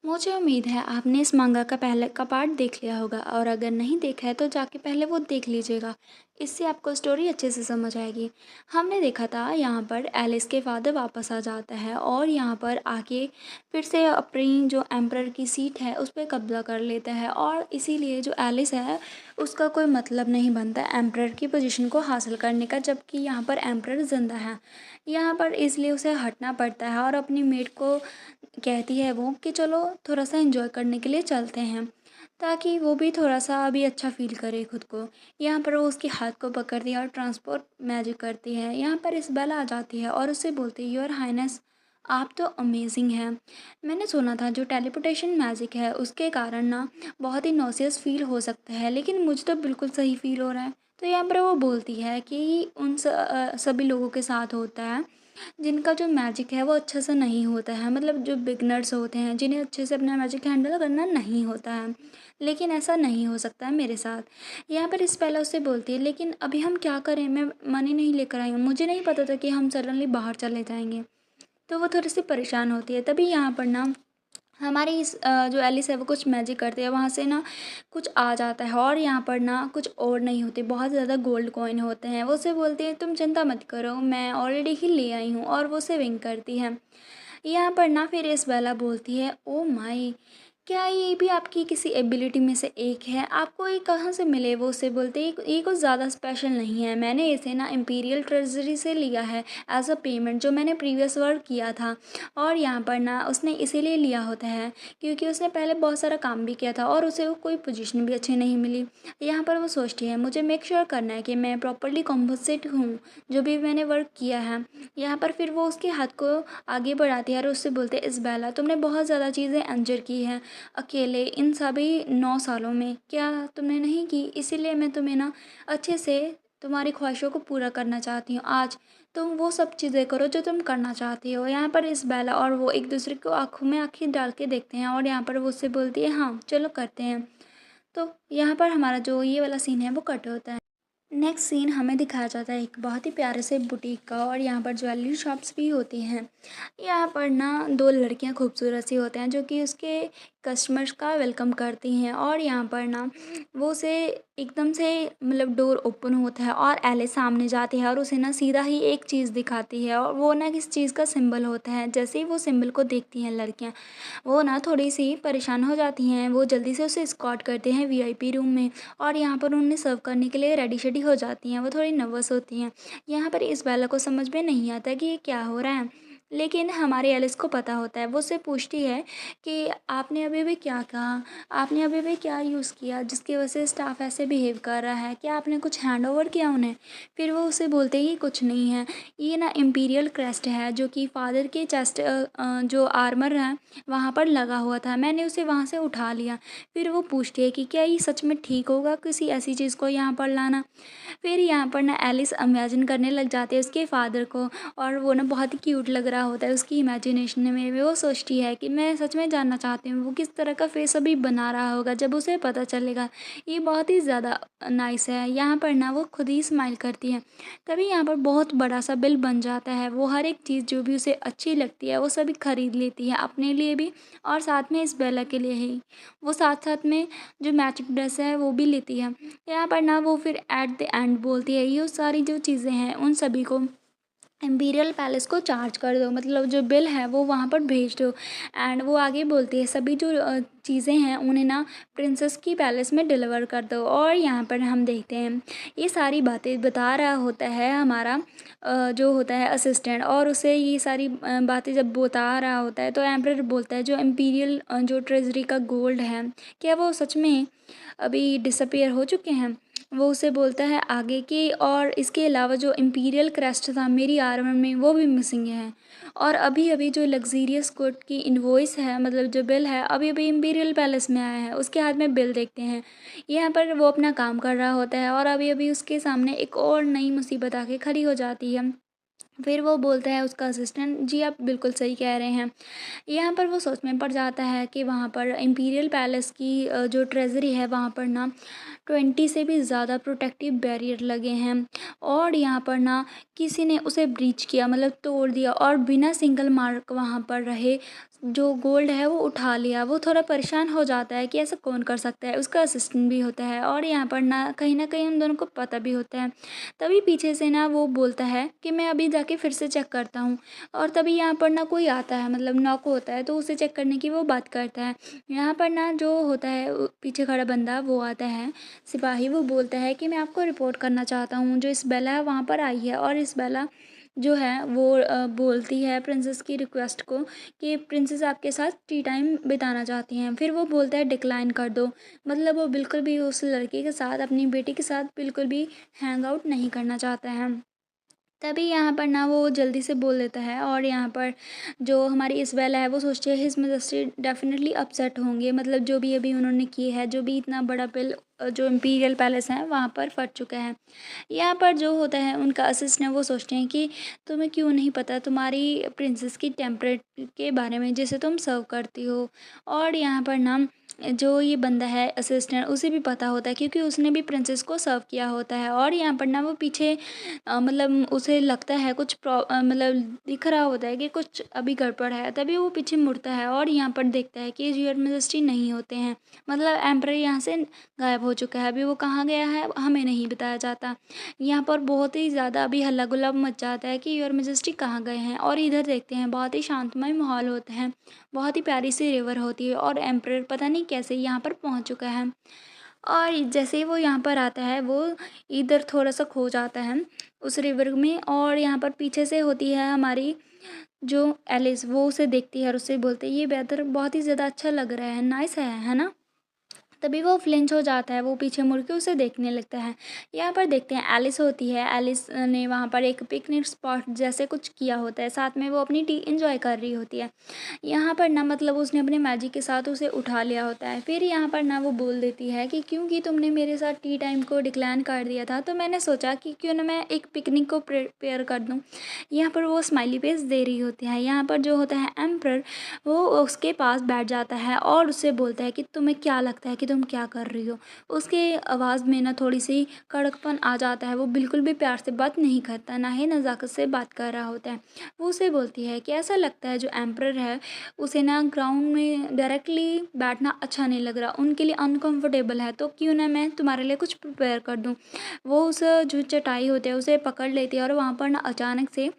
मुझे उम्मीद है आपने इस मांगा का पहले का पार्ट देख लिया होगा और अगर नहीं देखा है तो जाके पहले वो देख लीजिएगा। इससे आपको स्टोरी अच्छे से समझ आएगी। हमने देखा था यहाँ पर एलिस के फादर वापस आ जाता है और यहाँ पर आके फिर से अपनी जो एम्परर की सीट है उस पर कब्जा कर लेता है और इसीलिए जो एलिस है उसका कोई मतलब नहीं बनता एम्परर की पोजीशन को हासिल करने का, जबकि यहाँ पर एम्परर जिंदा है। यहाँ पर इसलिए उसे हटना पड़ता है और अपनी मेट को कहती है वो कि चलो थोड़ा सा एंजॉय करने के लिए चलते हैं, ताकि वो भी थोड़ा सा अभी अच्छा फील करे खुद को। यहाँ पर वो उसके हाथ को पकड़ती है और ट्रांसपोर्ट मैजिक करती है। यहाँ पर इज़ाबेला आ जाती है और उससे बोलती है योर हाइनेस, आप तो अमेजिंग हैं। मैंने सुना था जो टेलीपोर्टेशन मैजिक है उसके कारण ना बहुत ही नॉसियस फील हो सकता है, लेकिन मुझे तो बिल्कुल सही फील हो रहा है। तो यहाँ पर वो बोलती है कि सभी लोगों के साथ होता है जिनका जो मैजिक है वो अच्छे से नहीं होता है, मतलब जो बिगनर्स होते हैं जिन्हें अच्छे से अपना मैजिक हैंडल करना नहीं होता है। लेकिन ऐसा नहीं हो सकता है मेरे साथ। यहाँ पर इज़ाबेला उससे बोलती है लेकिन अभी हम क्या करें, मैं मनी नहीं लेकर आई हूँ, मुझे नहीं पता था कि हम सडनली बाहर चले जाएंगे। तो वो थोड़ी सी परेशान होती है। तभी यहाँ पर ना हमारी जो एलिस है वो कुछ मैजिक करती है, वहाँ से ना कुछ आ जाता है और यहाँ पर ना कुछ और नहीं होते, बहुत ज़्यादा गोल्ड कॉइन होते हैं। वो उसे बोलती है तुम चिंता मत करो, मैं ऑलरेडी ही ले आई हूँ, और वो उसे विंक करती है। यहाँ पर ना फिर इज़ाबेला बोलती है ओ माई, क्या ये भी आपकी किसी एबिलिटी में से एक है, आपको ये कहाँ से मिले। वो उससे बोलते हैं ये कुछ ज़्यादा स्पेशल नहीं है, मैंने इसे ना इम्पीरियल ट्रेजरी से लिया है एज अ पेमेंट, जो मैंने प्रीवियस वर्क किया था। और यहाँ पर ना उसने इसीलिए लिया होता है क्योंकि उसने पहले बहुत सारा काम भी किया था और उसे वो कोई पोजीशन भी अच्छी नहीं मिली। यहाँ पर वो सोचती है मुझे मेक श्योर करना है कि मैं प्रॉपरली कॉम्पनसेट हूँ जो भी मैंने वर्क किया है। यहाँ पर फिर वो उसके हाथ को आगे बढ़ाती है और उससे बोलते हैं इज़ाबेला तुमने बहुत ज़्यादा चीज़ें अंजर की हैं अकेले इन सभी 9 सालों में, क्या तुमने नहीं की, इसीलिए मैं तुम्हें ना अच्छे से तुम्हारी ख्वाहिशों को पूरा करना चाहती हूँ। आज तुम वो सब चीज़ें करो जो तुम करना चाहती हो। यहाँ पर इज़ाबेला और वो एक दूसरे को आंखों में आंखें डाल के देखते हैं और यहाँ पर वो उससे बोलती है हाँ चलो करते हैं। तो यहाँ पर हमारा जो ये वाला सीन है वो कट होता है। नेक्स्ट सीन हमें दिखाया जाता है एक बहुत ही प्यारे से बुटीक का, और यहाँ पर ज्वेलरी शॉप्स भी होती हैं। यहाँ पर ना दो लड़कियाँ खूबसूरत सी होते हैं जो कि उसके कस्टमर्स का वेलकम करती हैं, और यहाँ पर ना वो उसे एकदम से मतलब डोर ओपन होता है और एलिस सामने जाती है और उसे ना सीधा ही एक चीज़ दिखाती है, और वो ना किस चीज़ का सिंबल होता है। जैसे ही वो सिंबल को देखती हैं लड़कियाँ, वो ना थोड़ी सी परेशान हो जाती हैं। वो जल्दी से उसे एस्कॉर्ट करते हैं वीआईपी रूम में, और यहाँ पर उन्हें सर्व करने के लिए रेडी शेडी हो जाती हैं। वो थोड़ी नर्वस होती हैं। यहाँ पर इज़ाबेला को समझ में नहीं आता कि ये क्या हो रहा है, लेकिन हमारी एलिस को पता होता है। वो उससे पूछती है कि आपने अभी भी क्या कहा, आपने अभी भी क्या यूज़ किया जिसकी वजह से स्टाफ ऐसे बिहेव कर रहा है, क्या आपने कुछ हैंड ओवर किया उन्हें। फिर वो उसे बोलते ही कुछ नहीं है, ये ना इम्पीरियल क्रेस्ट है जो कि फादर के चेस्ट जो आर्मर है वहाँ पर लगा हुआ था, मैंने उसे वहाँ से उठा लिया। फिर वो पूछती है कि क्या ये सच में ठीक होगा किसी ऐसी चीज़ को यहाँ पर लाना। फिर यहाँ पर ना एलिस इमेजिन करने लग जाती है उसके फादर को, और वो ना बहुत ही क्यूट लग रहा होता है उसकी इमेजिनेशन में। वो सोचती है कि मैं सच में जानना चाहती हूँ वो किस तरह का फेस अभी बना रहा होगा जब उसे पता चलेगा। ये बहुत ही ज़्यादा नाइस है। यहाँ पर ना वो खुद ही स्माइल करती है। तभी यहाँ पर बहुत बड़ा सा बिल बन जाता है। वो हर एक चीज़ जो भी उसे अच्छी लगती है वो सभी खरीद लेती है अपने लिए भी, और साथ में इस बेला के लिए ही। वो साथ साथ में जो मैचिंग ड्रेस है वो भी लेती है। यहाँ पर ना वो फिर एट द एंड बोलती है ये सारी जो चीज़ें हैं उन सभी को इम्पीरियल पैलेस को चार्ज कर दो, मतलब जो बिल है वो वहाँ पर भेज दो। एंड वो आगे बोलती है सभी जो चीज़ें हैं उन्हें ना प्रिंसेस की पैलेस में डिलीवर कर दो। और यहाँ पर हम देखते हैं ये सारी बातें बता रहा होता है हमारा जो होता है असिस्टेंट, और उसे ये सारी बातें जब बता रहा होता है तो एम्परर बोलता है जो इम्पीरियल जो ट्रेजरी का गोल्ड है क्या वो सच में अभी डिसअपीयर हो चुके हैं। वो उसे बोलता है आगे कि और इसके अलावा जो इम्पीरियल क्रेस्ट था मेरी आर्मर में वो भी मिसिंग है, और अभी अभी जो लग्जीरियस कोट की इनवॉइस है मतलब जो बिल है अभी अभी इम्पीरियल पैलेस में आया है। उसके हाथ में बिल देखते हैं। यहाँ पर वो अपना काम कर रहा होता है और अभी अभी उसके सामने एक और नई मुसीबत आके खड़ी हो जाती है। फिर वो बोलता है उसका असिस्टेंट जी आप बिल्कुल सही कह रहे हैं। यहाँ पर वो सोच में पड़ जाता है कि वहाँ पर इम्पीरियल पैलेस की जो ट्रेजरी है वहाँ पर ना 20 से भी ज़्यादा प्रोटेक्टिव बैरियर लगे हैं, और यहाँ पर ना किसी ने उसे ब्रीच किया मतलब तोड़ दिया, और बिना सिंगल मार्क वहाँ पर रहे जो गोल्ड है वो उठा लिया। वो थोड़ा परेशान हो जाता है कि ऐसा कौन कर सकता है। उसका असिस्टेंट भी होता है और यहाँ पर ना कहीं न कहीं उन दोनों को पता भी होता है। तभी पीछे से ना वो बोलता है कि मैं अभी जाके फिर से चेक करता हूँ, और तभी यहाँ पर ना कोई आता है, मतलब नॉक होता है, तो उसे चेक करने की वो बात करता है। यहाँ पर ना जो होता है पीछे खड़ा बंदा वो आता है, सिपाही, वो बोलता है कि मैं आपको रिपोर्ट करना चाहता हूँ, जो इसाबेला है वहाँ पर आई है। और इसाबेला जो है वो बोलती है प्रिंसेस की रिक्वेस्ट को कि प्रिंसेस आपके साथ टी टाइम बिताना चाहती हैं। फिर वो बोलता है डिक्लाइन कर दो, मतलब वो बिल्कुल भी उस लड़के के साथ, अपनी बेटी के साथ बिल्कुल भी हैंग आउट नहीं करना चाहता है। तभी यहाँ पर ना वो जल्दी से बोल देता है, और यहाँ पर जो हमारी इसाबेला है वो सोचती है हिज मैजेस्टी डेफिनेटली अपसेट होंगे, मतलब जो भी अभी उन्होंने की है, जो भी इतना बड़ा बिल जो इम्पीरियल पैलेस है वहाँ पर फट चुका है। यहाँ पर जो होता है उनका असिस्टेंट, वो सोचते हैं कि तुम्हें क्यों नहीं पता तुम्हारी प्रिंसेस की टेम्परेट के बारे में, जिसे तुम सर्व करती हो। और यहाँ पर ना जो ये बंदा है असिस्टेंट, उसे भी पता होता है क्योंकि उसने भी प्रिंसेस को सर्व किया होता है। और यहाँ पर ना वो पीछे मतलब उसे लगता है कुछ मतलब दिख रहा होता है कि कुछ अभी गड़बड़ है, तभी वो पीछे मुड़ता है और यहाँ पर देखता है कि योर मैजेस्टी नहीं होते हैं, मतलब एम्परर यहाँ से गायब हो चुका है। अभी वो कहाँ गया है हमें नहीं बताया जाता। यहाँ पर बहुत ही ज़्यादा अभी हल्ला गुल्ला मच जाता है कि योर मैजेस्टी कहाँ गए हैं। और इधर देखते हैं बहुत ही शांतमय माहौल होता है, बहुत ही प्यारी सी रिवर होती है, और एम्परर पता नहीं कैसे यहाँ पर पहुँच चुका है। और जैसे ही वो यहाँ पर आता है वो इधर थोड़ा सा खो जाता है उस रिवर में। और यहाँ पर पीछे से होती है हमारी जो एलिस, वो उसे देखती है और उससे बोलती है ये वेदर बहुत ही ज़्यादा अच्छा लग रहा है, नाइस है ना। तभी वो फ्लिंच हो जाता है, वो पीछे मुड़ के उसे देखने लगता है। यहाँ पर देखते हैं एलिस होती है, एलिस ने वहाँ पर एक पिकनिक स्पॉट जैसे कुछ किया होता है, साथ में वो अपनी टी एंजॉय कर रही होती है। यहाँ पर ना मतलब उसने अपने मैजिक के साथ उसे उठा लिया होता है। फिर यहाँ पर ना वो बोल देती है कि क्योंकि तुमने मेरे साथ टी टाइम को डिक्लाइन कर दिया था, तो मैंने सोचा कि क्यों ना मैं एक पिकनिक को प्रिपेयर कर दूँ। यहाँ पर वो स्माइली फेस दे रही होती है। यहाँ पर जो होता है एम्परर, वो उसके पास बैठ जाता है और उससे बोलता है कि तुम्हें क्या लगता है कि तुम क्या कर रही हो। उसके आवाज़ में ना थोड़ी सी कड़कपन आ जाता है, वो बिल्कुल भी प्यार से बात नहीं करता, ना ही नज़ाकत से बात कर रहा होता है। वो उसे बोलती है कि ऐसा लगता है जो एम्परर है उसे ना ग्राउंड में डायरेक्टली बैठना अच्छा नहीं लग रहा, उनके लिए अनकंफर्टेबल है, तो क्यों ना मैं तुम्हारे लिए कुछ प्रिपेयर कर दूँ। वो उस जो चटाई होती है उसे पकड़ लेती है और वहाँ पर ना अचानक से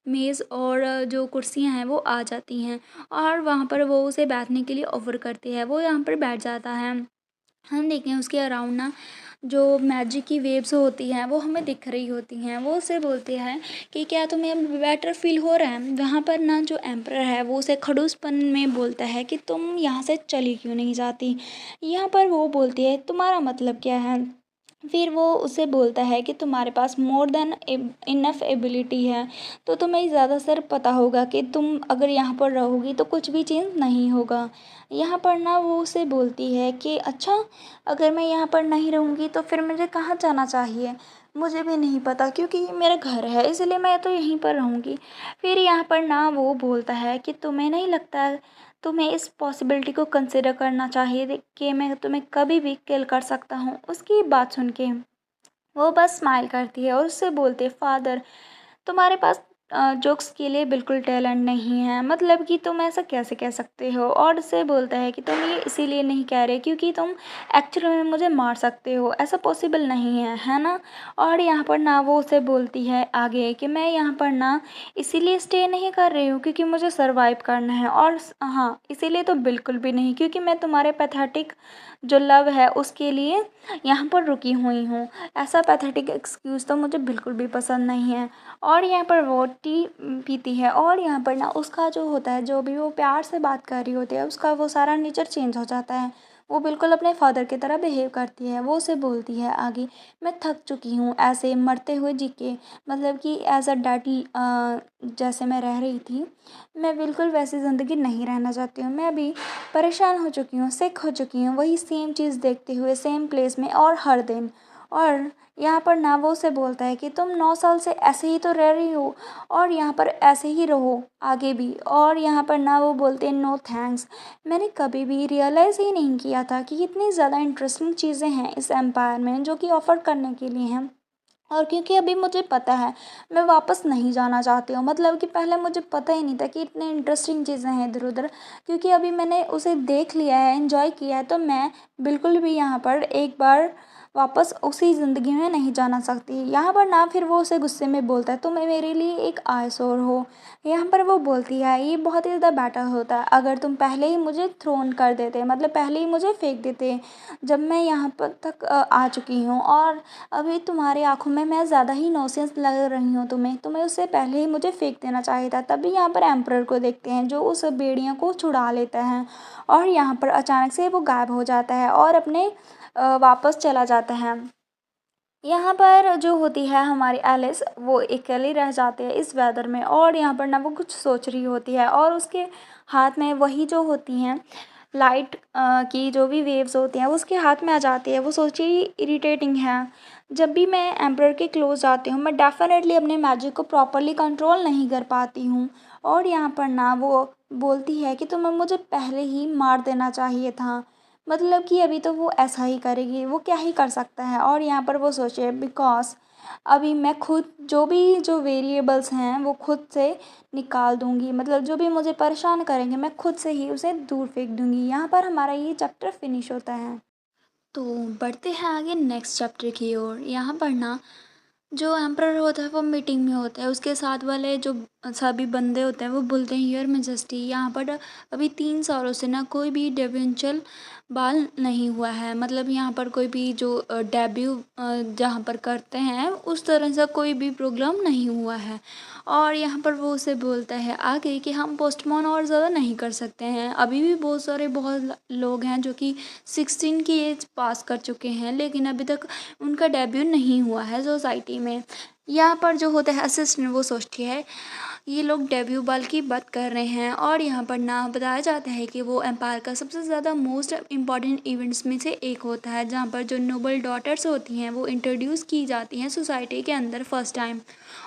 मेज़ और जो कुर्सियाँ हैं वो आ जाती हैं, और वहाँ पर वो उसे बैठने के लिए ऑफ़र करती है। वो यहाँ पर बैठ जाता है। हम देखते हैं उसके अराउंड ना जो मैजिक की वेव्स होती हैं वो हमें दिख रही होती हैं। वो उससे बोलती है कि क्या तुम्हें अब बेटर फ़ील हो रहा है। वहाँ पर ना जो एम्परर है वो उसे खड़ूसपन में बोलता है कि तुम यहाँ से चली क्यों नहीं जाती। यहाँ पर वो बोलती है तुम्हारा मतलब क्या है। फिर वो उसे बोलता है कि तुम्हारे पास मोर देन इनफ एबिलिटी है, तो तुम्हें ज़्यादा सर पता होगा कि तुम अगर यहाँ पर रहोगी तो कुछ भी चेंज नहीं होगा। यहाँ पर ना वो उसे बोलती है कि अच्छा, अगर मैं यहाँ पर नहीं रहूँगी तो फिर मुझे कहाँ जाना चाहिए। मुझे भी नहीं पता क्योंकि ये मेरा घर है, इसलिए मैं तो यहीं पर रहूँगी। फिर यहाँ पर ना वो बोलता है कि तुम्हें नहीं लगता, तुम्हें इस पॉसिबिलिटी को कंसिडर करना चाहिए कि मैं तुम्हें कभी भी किल कर सकता हूँ। उसकी बात सुन के वो बस स्माइल करती है और उससे बोलती है फादर, तुम्हारे पास जोक्स के लिए बिल्कुल टैलेंट नहीं है, मतलब कि तुम ऐसा कैसे कह सकते हो। और उससे बोलता है कि तुम ये इसीलिए नहीं कह रहे क्योंकि तुम एक्चुअल में मुझे मार सकते हो, ऐसा पॉसिबल नहीं है ना। और यहाँ पर ना वो उसे बोलती है आगे कि मैं यहाँ पर ना इसीलिए स्टे नहीं कर रही हूँ क्योंकि मुझे सर्वाइव करना है, और हाँ इसीलिए तो बिल्कुल भी नहीं क्योंकि मैं तुम्हारे पैथेटिक जो लव है उसके लिए यहाँ पर रुकी हुई हूँ। ऐसा पैथेटिक एक्सक्यूज़ तो मुझे बिल्कुल भी पसंद नहीं है। और यहाँ पर वो टी पीती है और यहाँ पर ना उसका जो होता है, जो भी वो प्यार से बात कर रही होती है, उसका वो सारा नेचर चेंज हो जाता है। वो बिल्कुल अपने फादर की तरह बिहेव करती है। वो उसे बोलती है आगे, मैं थक चुकी हूँ ऐसे मरते हुए जी के, मतलब कि एज अ डैड जैसे मैं रह रही थी, मैं बिल्कुल वैसी ज़िंदगी नहीं रहना चाहती हूँ। मैं अभी परेशान हो चुकी हूँ, सिक हो चुकी हूँ, वही सेम चीज़ देखते हुए सेम प्लेस में और हर दिन। और यहाँ पर ना वो उसे बोलता है कि तुम 9 साल से ऐसे ही तो रह रही हो और यहाँ पर ऐसे ही रहो आगे भी। और यहाँ पर ना वो बोलते हैं नो थैंक्स, मैंने कभी भी रियलाइज़ ही नहीं किया था कि कितनी ज़्यादा इंटरेस्टिंग चीज़ें हैं इस एम्पायर में जो कि ऑफ़र करने के लिए हैं। और क्योंकि अभी मुझे पता है मैं वापस नहीं जाना चाहती हूँ, मतलब कि पहले मुझे पता ही नहीं था कि इतने इंटरेस्टिंग चीज़ें हैं इधर उधर, क्योंकि अभी मैंने उसे देख लिया है, एंजॉय किया है, तो मैं बिल्कुल भी यहाँ पर एक बार वापस उसी ज़िंदगी में नहीं जाना सकती। यहाँ पर ना फिर वो उसे गुस्से में बोलता है तुम मेरे लिए एक आयसोर हो। यहाँ पर वो बोलती है ये बहुत ही ज़्यादा बेटर होता है अगर तुम पहले ही मुझे थ्रोन कर देते, मतलब पहले ही मुझे फेंक देते जब मैं यहाँ पर तक आ चुकी हूँ, और अभी तुम्हारी आँखों में मैं ज़्यादा ही नॉनसेंस लग रही हूँ तुम्हें उससे पहले ही मुझे फेंक देना चाहिए था। तभी यहाँ पर एम्परर को देखते हैं जो उस भेड़िया को छुड़ा लेता है, और यहाँ पर अचानक से वो गायब हो जाता है और अपने वापस चला जाता है। यहाँ पर जो होती है हमारी एलिस, वो अकेली रह जाती है इस वेदर में, और यहाँ पर ना वो कुछ सोच रही होती है, और उसके हाथ में वही जो होती हैं लाइट की जो भी वेव्स होती हैं वो उसके हाथ में आ जाती है। वो सोची इरिटेटिंग है, जब भी मैं एम्परर के क्लोज जाती हूँ मैं डेफिनेटली अपने मैजिक को प्रॉपरली कंट्रोल नहीं कर पाती हूँ। और यहाँ पर ना वो बोलती है कि तुम्हें मुझे पहले ही मार देना चाहिए था, मतलब कि अभी तो वो ऐसा ही करेगी, वो क्या ही कर सकता है। और यहाँ पर वो सोचे बिकॉज़ अभी मैं खुद जो वेरिएबल्स हैं वो खुद से निकाल दूँगी, मतलब जो भी मुझे परेशान करेंगे मैं खुद से ही उसे दूर फेंक दूँगी। यहाँ पर हमारा ये चैप्टर फिनिश होता है। तो बढ़ते हैं आगे नेक्स्ट चैप्टर की ओर। यहाँ पर ना जो एम्परर होता है वो मीटिंग में होता है, उसके साथ वाले जो सभी बंदे होते हैं वो बोलते हैं योर मेजेस्टी यहाँ पर अभी 3 सालों से ना कोई भी डेविंचल बाल नहीं हुआ है, मतलब यहाँ पर कोई भी जो डेब्यू जहाँ पर करते हैं उस तरह से कोई भी प्रोग्राम नहीं हुआ है। और यहाँ पर वो उसे बोलता है आगे कि हम पोस्टपोन और ज़्यादा नहीं कर सकते हैं, अभी भी बहुत लोग हैं जो कि 16 की एज पास कर चुके हैं लेकिन अभी तक उनका डेब्यू नहीं हुआ है सोसाइटी में। यहाँ पर जो होता है असिस्टेंट वो सोचती है ये लोग डेब्यू बॉल की बात कर रहे हैं, और यहाँ पर ना बताया जाता है कि वो एम्पायर का सबसे ज़्यादा मोस्ट इम्पॉर्टेंट इवेंट्स में से एक होता है जहाँ पर जो नोबल डॉटर्स होती हैं वो इंट्रोड्यूस की जाती हैं सोसाइटी के अंदर फर्स्ट टाइम।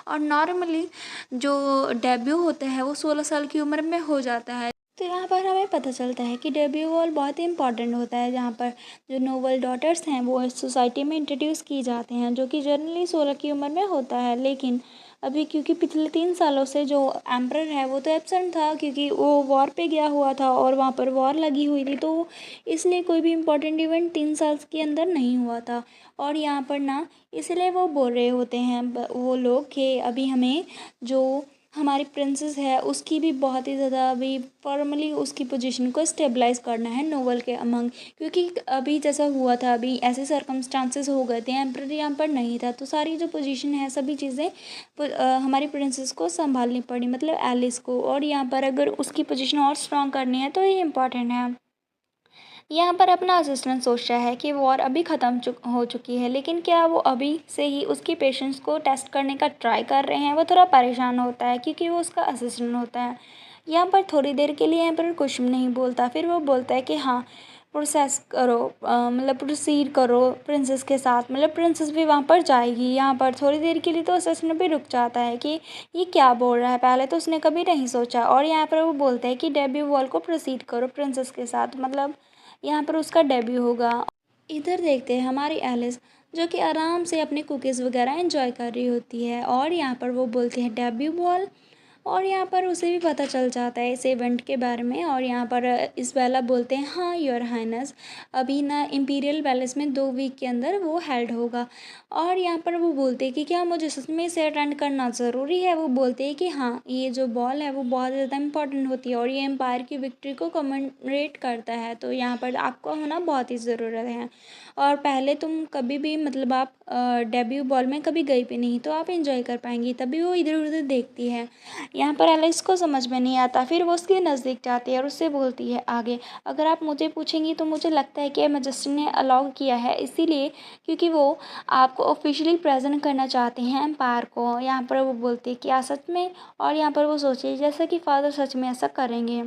और नॉर्मली जो डेब्यू होता है वो 16 साल की उम्र में हो जाता है। तो यहाँ पर हमें पता चलता है कि डेब्यू बॉल बहुत ही इम्पॉर्टेंट होता है जहाँ पर जो नोबल डॉटर्स हैं वो इस सोसाइटी में इंट्रोड्यूस की जाते हैं, जो कि जनरली 16 की उम्र में होता है। लेकिन अभी क्योंकि पिछले 3 सालों से जो एम्परर है वो तो एब्सेंट था क्योंकि वो वॉर पे गया हुआ था और वहाँ पर वॉर लगी हुई थी, तो इसलिए कोई भी इम्पोर्टेंट इवेंट 3 साल के अंदर नहीं हुआ था। और यहाँ पर ना इसलिए वो बोल रहे होते हैं वो लोग कि अभी हमें जो हमारी प्रिंसेस है उसकी भी बहुत ही ज़्यादा अभी फॉर्मली उसकी पोजीशन को स्टेबलाइज करना है नोवेल के अमंग, क्योंकि अभी जैसा हुआ था अभी ऐसे सर्कमस्टांसेस हो गए थे एम्परर यहाँ पर नहीं था, तो सारी जो पोजीशन है सभी चीज़ें हमारी प्रिंसेस को संभालनी पड़ी, मतलब एलिस को। और यहाँ पर अगर उसकी पोजीशन और स्ट्रॉन्ग करनी है तो ये इम्पॉर्टेंट है। यहाँ पर अपना असिस्टेंट सोच रहा है कि वॉर अभी ख़त्म हो चुकी है, लेकिन क्या वो अभी से ही उसकी पेशेंस को टेस्ट करने का ट्राई कर रहे हैं। वो थोड़ा परेशान होता है क्योंकि वो उसका असिस्टेंट होता है। यहाँ पर थोड़ी देर के लिए यहाँ पर कुछ नहीं बोलता, फिर वो बोलता है कि हाँ प्रोसेस करो, मतलब प्रोसीड करो प्रिंसेस के साथ, मतलब प्रिंसेस भी वहाँ पर जाएगी। यहाँ पर थोड़ी देर के लिए तो असिस्टेंट भी रुक जाता है कि ये क्या बोल रहा है, पहले तो उसने कभी नहीं सोचा। और यहाँ पर वो बोलता है कि डेब्यू बॉल को प्रोसीड करो प्रिंसेस के साथ, मतलब यहाँ पर उसका डेब्यू होगा। इधर देखते हैं हमारी एलिस जो कि आराम से अपने कुकीज़ वगैरह एंजॉय कर रही होती है, और यहाँ पर वो बोलती है डेब्यू बॉल, और यहाँ पर उसे भी पता चल जाता है इस इवेंट के बारे में। और यहाँ पर इज़ाबेला बोलते हैं हाँ योर हाइनेस अभी ना इम्पीरियल पैलेस में 2 वीक के अंदर वो हेल्ड होगा। और यहाँ पर वो बोलते हैं कि क्या मुझे सच में इसे अटेंड करना ज़रूरी है। वो बोलते हैं कि हाँ ये जो बॉल है वो बहुत ज़्यादा इंपॉर्टेंट होती है और ये एम्पायर की विक्ट्री को कमेमोरेट करता है, तो यहाँ पर आपको होना बहुत ही ज़रूरत है। और पहले तुम कभी भी मतलब आप डेब्यू बॉल में कभी गई भी नहीं, तो आप इंजॉय कर पाएंगी। तभी वो इधर उधर देखती है। यहाँ पर एलिस को समझ में नहीं आता, फिर वो उसके नज़दीक जाती है और उससे बोलती है आगे अगर आप मुझे पूछेंगी तो मुझे लगता है कि मैजेस्टी ने अलाउ किया है इसीलिए क्योंकि वो आपको ऑफिशियली प्रेजेंट करना चाहते हैं एम्पायर को। यहाँ पर वो बोलती है क्या सच में, और यहाँ पर वो सोचिए जैसा कि फादर सच में ऐसा करेंगे।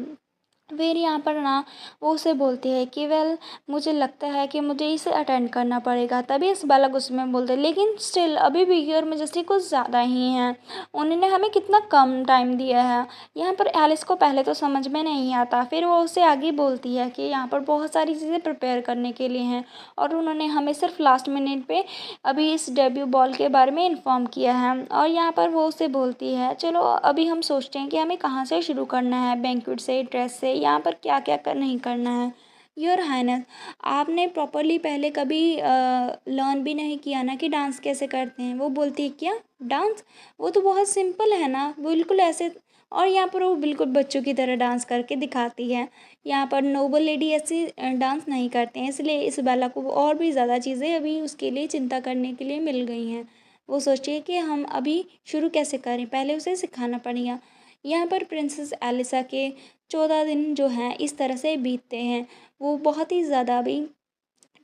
फिर यहाँ पर ना वो उसे बोलती है कि वेल मुझे लगता है कि मुझे इसे अटेंड करना पड़ेगा। तभी इस बालक उसमें बोलते हैं लेकिन स्टिल अभी विकी और मेजेस्टी कुछ ज़्यादा ही हैं, उन्होंने हमें कितना कम टाइम दिया है। यहाँ पर एलिस को पहले तो समझ में नहीं आता, फिर वो उसे आगे बोलती है कि यहाँ पर बहुत सारी चीज़ें प्रिपेयर करने के लिए हैं और उन्होंने हमें सिर्फ लास्ट मिनट पे अभी इस डेब्यू बॉल के बारे में इन्फॉर्म किया है। और यहाँ पर वो उसे बोलती है चलो अभी हम सोचते हैं कि हमें कहाँ से शुरू करना है, बैंक्वेट से, ड्रेस से, यहाँ पर क्या क्या नहीं करना है। योर हाइनेस, आपने प्रॉपरली पहले कभी लर्न भी नहीं किया ना कि डांस कैसे करते हैं। वो बोलती है क्या डांस, वो तो बहुत सिंपल है ना, बिल्कुल ऐसे। और यहाँ पर वो बिल्कुल बच्चों की तरह डांस करके दिखाती है। यहाँ पर नोबल लेडी ऐसी डांस नहीं करते हैं, इसलिए इस बेला को और भी ज़्यादा चीज़ें अभी उसके लिए चिंता करने के लिए मिल गई हैं। वो सोची है कि हम अभी शुरू कैसे करें, पहले उसे सिखाना पड़ेगा। यहाँ पर प्रिंसेस एलिसा के 14 दिन जो हैं इस तरह से बीतते हैं। वो बहुत ही ज़्यादा अभी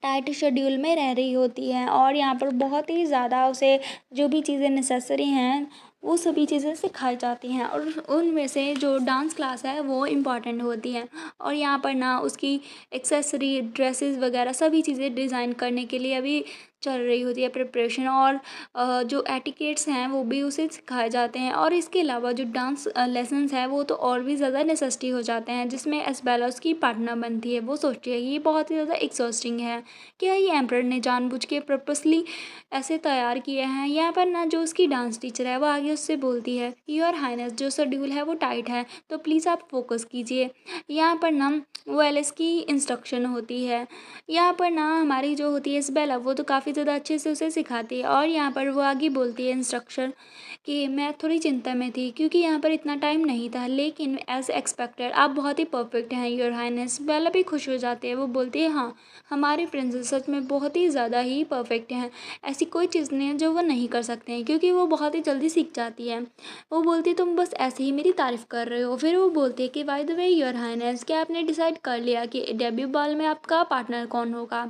टाइट शेड्यूल में रह रही होती है और यहाँ पर बहुत ही ज़्यादा उसे जो भी चीज़ें नेसेसरी हैं वो सभी चीज़ें सिखाई जाती हैं और उनमें से जो डांस क्लास है वो इम्पॉर्टेंट होती है। और यहाँ पर ना उसकी एक्सेसरी, ड्रेसेस वगैरह सभी चीज़ें डिज़ाइन करने के लिए अभी चल रही होती है प्रिपरेशन। और जो एटिकेट्स हैं वो भी उसे सिखाए जाते हैं। और इसके अलावा जो डांस लेसन्स हैं वो तो और भी ज़्यादा नेसेसिटी हो जाते हैं, जिसमें एसबेला उसकी पार्टनर बनती है। वो सोचती है कि ये बहुत ही ज़्यादा एग्जॉस्टिंग है, क्या ये एम्परर ने जानबूझ के पर्पसली ऐसे तैयार किए हैं। यहाँ पर ना जो उसकी डांस टीचर है वो आगे उससे बोलती है योर हाइनेस जो शेड्यूल है वो टाइट है तो प्लीज़ आप फोकस कीजिए। यहाँ पर ना वो एलिस की इंस्ट्रक्शन होती है। यहाँ पर ना हमारी जो होती है इसबेला वो तो काफ़ी ज़्यादा अच्छे से उसे सिखाती है। और यहाँ पर वो आगे बोलती है इंस्ट्रक्शन कि मैं थोड़ी चिंता में थी क्योंकि यहाँ पर इतना टाइम नहीं था, लेकिन एज एक्सपेक्टेड आप बहुत ही परफेक्ट हैं योर हाइनेस। बेला भी खुश हो जाती है, वो बोलती है हाँ हमारे प्रिंसेस सच में बहुत ही ज़्यादा ही परफेक्ट हैं, ऐसी कोई चीज़ नहीं है जो वो नहीं कर सकते हैं क्योंकि वो बहुत ही जल्दी सीख जाती है। वो बोलती है तुम बस ऐसे ही मेरी तारीफ़ कर रहे हो। फिर वो बोलती है कि by the way your highness क्या आपने डिसाइड कर लिया कि डेब्यू बॉल में आपका पार्टनर कौन होगा।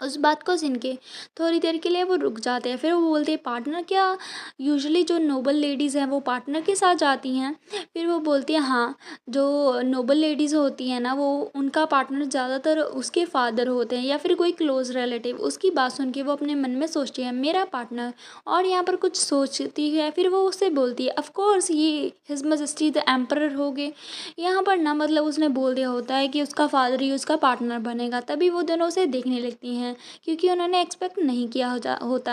उस बात को सुन के थोड़ी देर के लिए वो रुक जाते हैं, फिर वो बोलते हैं पार्टनर, क्या यूजुअली जो नोबल लेडीज़ हैं वो पार्टनर के साथ जाती हैं। फिर वो बोलती है हाँ, जो नोबल लेडीज़ होती हैं ना वो उनका पार्टनर ज़्यादातर उसके फादर होते हैं या फिर कोई क्लोज रिलेटिव। उसकी बात सुन के वो अपने मन में सोचती है मेरा पार्टनर, और यहाँ पर कुछ सोचती है। फिर वो उससे बोलती है ऑफ कोर्स ये हिज मैजेस्टी द एम्परर हो गए। यहाँ पर ना मतलब उसने बोल दिया होता है कि उसका फादर ही उसका पार्टनर बनेगा, तभी वो दोनों उसे देखने लगती हैं क्योंकि उन्होंने एक्सपेक्ट नहीं किया होता।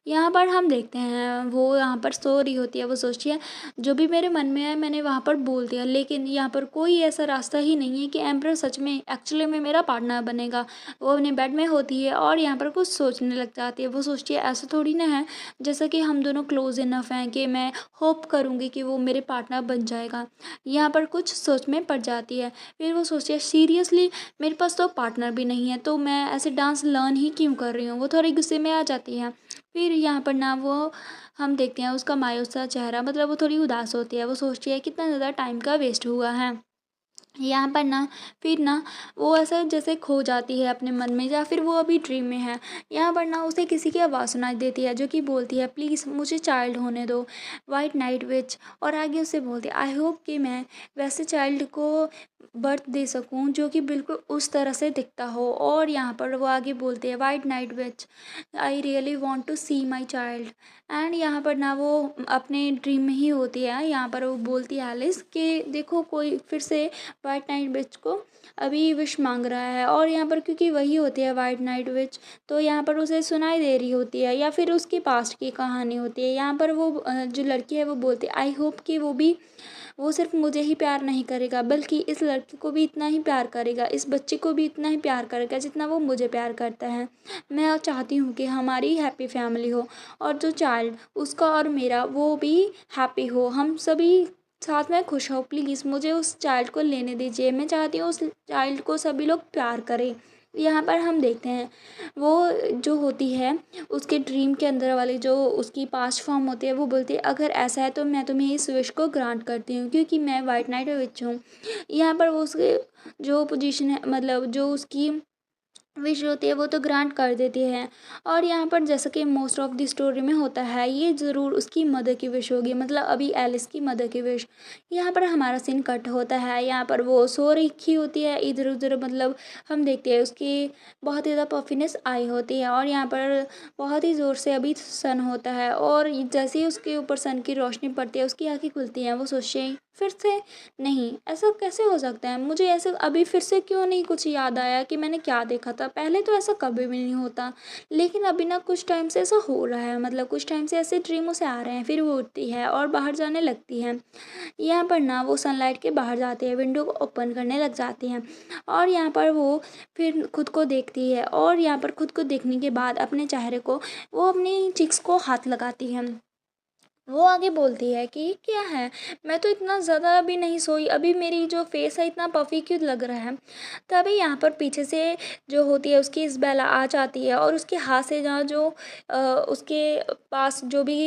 यहाँ पर हम देखते हैं वो यहाँ पर सो रही होती है, वो सोचती है जो भी मेरे मन में है मैंने वहाँ पर बोल दिया, लेकिन यहाँ पर कोई ऐसा रास्ता ही नहीं है कि एम्परर सच में एक्चुअली में मेरा पार्टनर बनेगा। वो अपने बेड में होती है और यहाँ पर कुछ सोचने लग जाती है। वो सोचती है ऐसा थोड़ी ना है, जैसा कि हम दोनों क्लोज इनफ हैं कि मैं होप करूँगी कि वो मेरे पार्टनर बन जाएगा। यहाँ पर कुछ सोच में पड़ जाती है। फिर वो सोचती है सीरियसली मेरे पास तो पार्टनर भी नहीं है तो मैं ऐसे डांस लर्न ही क्यों कर रही हूँ। वो थोड़ी गुस्से में आ जाती है। फिर यहाँ पर ना वो हम देखते हैं उसका मायूस सा चेहरा, मतलब वो थोड़ी उदास होती है। वो सोचती है कितना ज़्यादा टाइम का वेस्ट हुआ है। यहाँ पर ना फिर ना वो ऐसा जैसे खो जाती है अपने मन में या फिर वो अभी ड्रीम में है। यहाँ पर ना उसे किसी की आवाज़ सुनाई देती है जो कि बोलती है प्लीज़ मुझे चाइल्ड होने दो, वाइट नाइट विच। और आगे उसे बोलती है आई होप कि मैं वैसे चाइल्ड को बर्थ दे सकूं जो कि बिल्कुल उस तरह से दिखता हो। और यहाँ पर वो आगे बोलती है white night which I really want to see my child. And यहाँ पर ना वो अपने ड्रीम में ही होती है। यहाँ पर वो बोलती है एलिस कि देखो कोई फिर से वाइट नाइट विच को अभी विश मांग रहा है। और यहाँ पर क्योंकि वही होती है वाइट नाइट विच, तो यहाँ पर उसे सुनाई दे रही होती है या फिर उसके पास्ट की कहानी होती है। यहाँ पर वो जो लड़की है वो बोलती है आई होप कि वो सिर्फ मुझे ही प्यार नहीं करेगा बल्कि इस लड़की को भी इतना ही प्यार करेगा, इस बच्चे को भी इतना ही प्यार करेगा जितना वो मुझे प्यार करता है। मैं चाहती हूँ कि हमारी हैप्पी फैमिली हो और जो चाइल्ड उसका और मेरा वो भी हैप्पी हो, हम सभी साथ में खुश हो। प्लीज़ मुझे उस चाइल्ड को लेने दीजिए, मैं चाहती हूँ उस चाइल्ड को सभी लोग प्यार करें। यहाँ पर हम देखते हैं वो जो होती है उसके ड्रीम के अंदर वाली जो उसकी पास्ट फॉर्म होती है वो बोलती है अगर ऐसा है तो मैं तुम्हें इस विश को ग्रांट करती हूँ क्योंकि मैं वाइट नाइट विच हूँ। यहाँ पर वो उसके जो पोजीशन है मतलब जो उसकी विश होती है वो तो ग्रांट कर देती है। और यहाँ पर जैसा कि मोस्ट ऑफ द स्टोरी में होता है, ये ज़रूर उसकी मदर की विश होगी, मतलब अभी एलिस की मदर की विश। यहाँ पर हमारा सीन कट होता है, यहाँ पर वो सो रखी होती है इधर उधर, मतलब हम देखते हैं उसकी बहुत ही ज़्यादा पफिनेस आई होती है। और यहाँ पर बहुत ही ज़ोर से अभी सन होता है, और जैसे ही उसके ऊपर सन की रोशनी पड़ती है उसकी आँखें खुलती हैं। वो सोचते हैं फिर से, नहीं ऐसा कैसे हो सकता है, मुझे ऐसे अभी फिर से क्यों नहीं कुछ याद आया कि मैंने क्या देखा था, पहले तो ऐसा कभी भी नहीं होता, लेकिन अभी ना कुछ टाइम से ऐसा हो रहा है, मतलब कुछ टाइम से ऐसे ड्रीम उसे आ रहे हैं। फिर वो उठती है और बाहर जाने लगती है। यहाँ पर ना वो सनलाइट के बाहर जाती है, विंडो को ओपन करने लग जाती हैं। और यहाँ पर वो फिर खुद को देखती है, और यहाँ पर खुद को देखने के बाद अपने चेहरे को, वो अपनी चिक्स को हाथ लगाती है। वो आगे बोलती है कि ये क्या है, मैं तो इतना ज़्यादा अभी नहीं सोई, अभी मेरी जो फेस है इतना पफ़ी क्यों लग रहा है। तभी यहाँ पर पीछे से जो होती है उसकी इज़ाबेला आ जाती है, और उसके हाथ से जहाँ जो उसके पास जो भी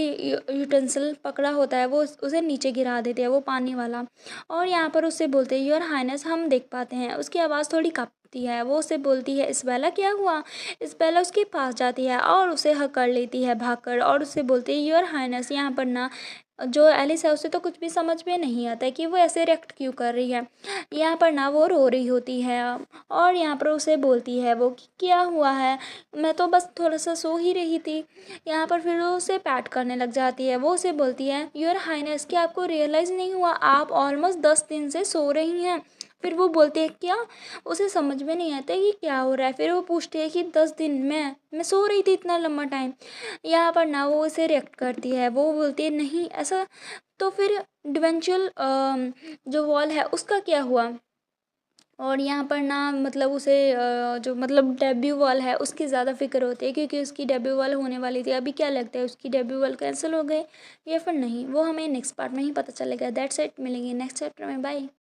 यूटेंसिल पकड़ा होता है वो उसे नीचे गिरा देती है, वो पानी वाला। और यहाँ पर उससे बोलते हैं योर हाइनेस, हम देख पाते हैं। उसकी आवाज़ थोड़ी काँपती है, वो उससे बोलती है इज़ाबेला क्या हुआ। इज़ाबेला उसके पास जाती है और उसे हग कर लेती है भागकर, और उससे बोलती है योर हाइनेस। यहाँ पर ना जो एलिस है उसे तो कुछ भी समझ में नहीं आता है कि वो ऐसे रिएक्ट क्यों कर रही है। यहाँ पर ना वो रो रही होती है, और यहाँ पर उसे बोलती है वो कि क्या हुआ है, मैं तो बस थोड़ा सा सो ही रही थी। यहाँ पर फिर वो उसे पैट करने लग जाती है। वो उसे बोलती है योर हाइनेस, कि आपको रियलाइज़ नहीं हुआ आप ऑलमोस्ट 10 दिन से सो रही हैं। फिर वो बोलते हैं क्या, उसे समझ में नहीं आता कि क्या हो रहा है। फिर वो पूछते हैं कि 10 दिन मैं सो रही थी इतना लंबा टाइम। यहाँ पर ना वो उसे रिएक्ट करती है, वो बोलती है नहीं ऐसा, तो फिर डिवेंचुअल जो वॉल है उसका क्या हुआ। और यहाँ पर ना मतलब उसे जो मतलब डेब्यू वॉल है उसकी ज़्यादा फिक्र होती है, क्योंकि उसकी डेब्यू वॉल होने वाली थी। अभी क्या लगता है उसकी डेब्यू वॉल कैंसिल हो गए या फिर नहीं, वो हमें नेक्स्ट पार्ट में ही पता चलेगा। दैट्स इट, मिलेंगे नेक्स्ट चैप्टर में, बाय।